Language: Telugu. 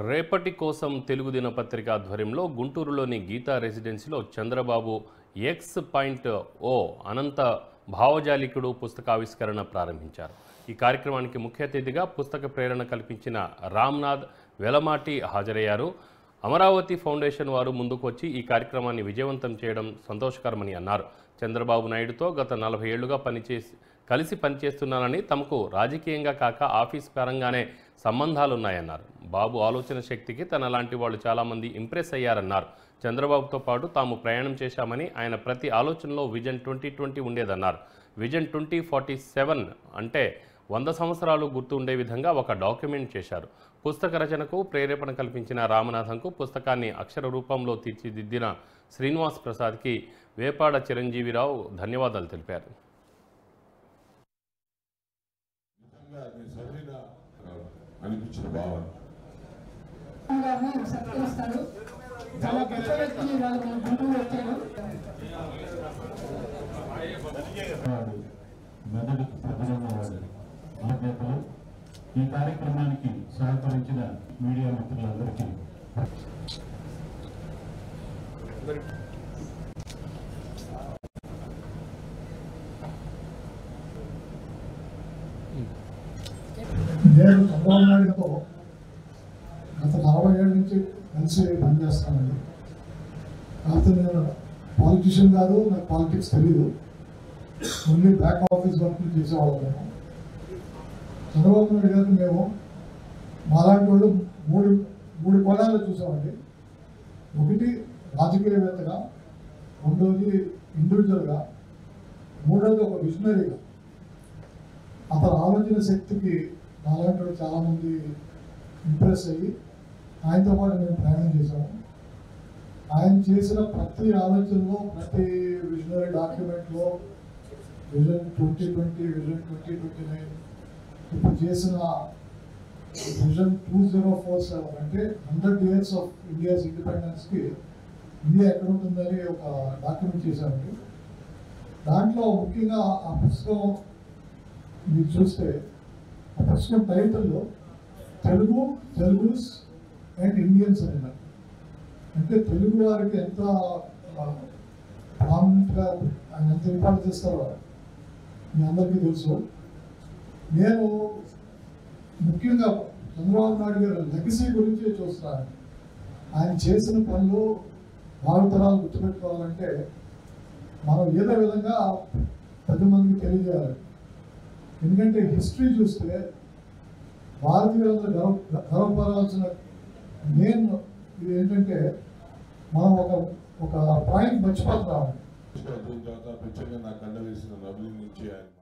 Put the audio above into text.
రేపటి కోసం తెలుగు దినపత్రిక ఆధ్వర్యంలో గుంటూరులోని గీతా రెసిడెన్సీలో చంద్రబాబు X.O అనంత భావజాలికుడు పుస్తకావిష్కరణ ప్రారంభించారు. ఈ కార్యక్రమానికి ముఖ్య అతిథిగా పుస్తక ప్రేరణ కల్పించిన రామ్నాథ్ వెలమాటి హాజరయ్యారు. అమరావతి ఫౌండేషన్ వారు ముందుకు వచ్చి ఈ కార్యక్రమాన్ని విజయవంతం చేయడం సంతోషకరమని అన్నారు. చంద్రబాబు నాయుడుతో గత 40 ఏళ్లుగా కలిసి పనిచేస్తున్నానని, తమకు రాజకీయంగా కాక ఆఫీస్ పరంగానే సంబంధాలున్నాయన్నారు. బాబు ఆలోచన శక్తికి తనలాంటి వాళ్ళు చాలామంది ఇంప్రెస్ అయ్యారన్నారు. చంద్రబాబుతో పాటు తాము ప్రయాణం చేశామని, ఆయన ప్రతి ఆలోచనలో విజన్ 2020 ఉండేదన్నారు. విజన్ 2047 అంటే 100 సంవత్సరాలు గుర్తు ఉండే విధంగా ఒక డాక్యుమెంట్ చేశారు. పుస్తక రచనకు ప్రేరేపణ కల్పించిన రామనాథంకు పుస్తకాన్ని అక్షర రూపంలో తీర్చిదిద్దిన శ్రీనివాస్ ప్రసాద్కి వేపాడ చిరంజీవిరావు ధన్యవాదాలు తెలిపారు. అనిపించిన భావన మెదడుకు ప్రజలవాడు ఆజ్ఞతలు ఈ కార్యక్రమానికి సహకరించిన మీడియా మిత్రులందరికీ నేను చంద్రబాబు నాయుడుతో గత 40 ఏళ్ళ నుంచి కలిసి పనిచేస్తానండి. కాకపోతే నేను పాలిటిషియన్ కాదు, నాకు పాలిటిక్స్ తెలీదు. ఓన్లీ బ్యాక్ ఆఫీస్ వర్క్లు చేసేవాళ్ళం మేము. చంద్రబాబు నాయుడు గారిని మేము మాలాంటి వాళ్ళు మూడు కోణాలు చూసామండి. ఒకటి రాజకీయవేత్తగా, రెండోది ఇండివిజువల్గా, మూడోది ఒక విజనరీగా. అతని ఆలోచన శక్తికి నాలాంటి చాలామంది ఇంప్రెస్ అయ్యి ఆయనతో పాటు మేము ప్రయాణం చేశాము. ఆయన చేసిన ప్రతి ఆలోచనలో, ప్రతి విజనరీ డాక్యుమెంట్లో విజన్ 2020, విజన్ 2029, ఇప్పుడు చేసిన విజన్ 2047 అంటే 100 years ఆఫ్ ఇండియాస్ ఇండిపెండెన్స్కి ఇండియా ఎక్కడ ఉంటుందని ఒక డాక్యుమెంట్ చేశామండి. దాంట్లో ముఖ్యంగా ఆ పుస్తకం మీరు చూస్తే, ఆ పుస్తకం టైటిల్లో తెలుగుస్ అండ్ ఇండియన్స్ అన్నారు. అంటే తెలుగు వారికి ఎంత ప్రామినెంట్గా ఆయన ఎంత ఇంపార్టెన్స్ ఇస్తారో మీ అందరికీ తెలుసు. నేను ముఖ్యంగా చంద్రబాబు నాయుడు గారి లెగసీ గురించి చూస్తున్నాను. ఆయన చేసిన పనులు భావితరాలు గుర్తుపెట్టుకోవాలంటే మనం ఏదో విధంగా 10 మందికి తెలియజేయాలి. ఎందుకంటే హిస్టరీ చూస్తే భారతీయులందరూ గర్వపడాల్సిన మెయిన్ ఇది ఏంటంటే మనం ఒక పాయింట్ మర్చిపోతున్నాం. ప్రత్యేకంగా నాకు అండ వేసిన నవలి నుంచి ఆయన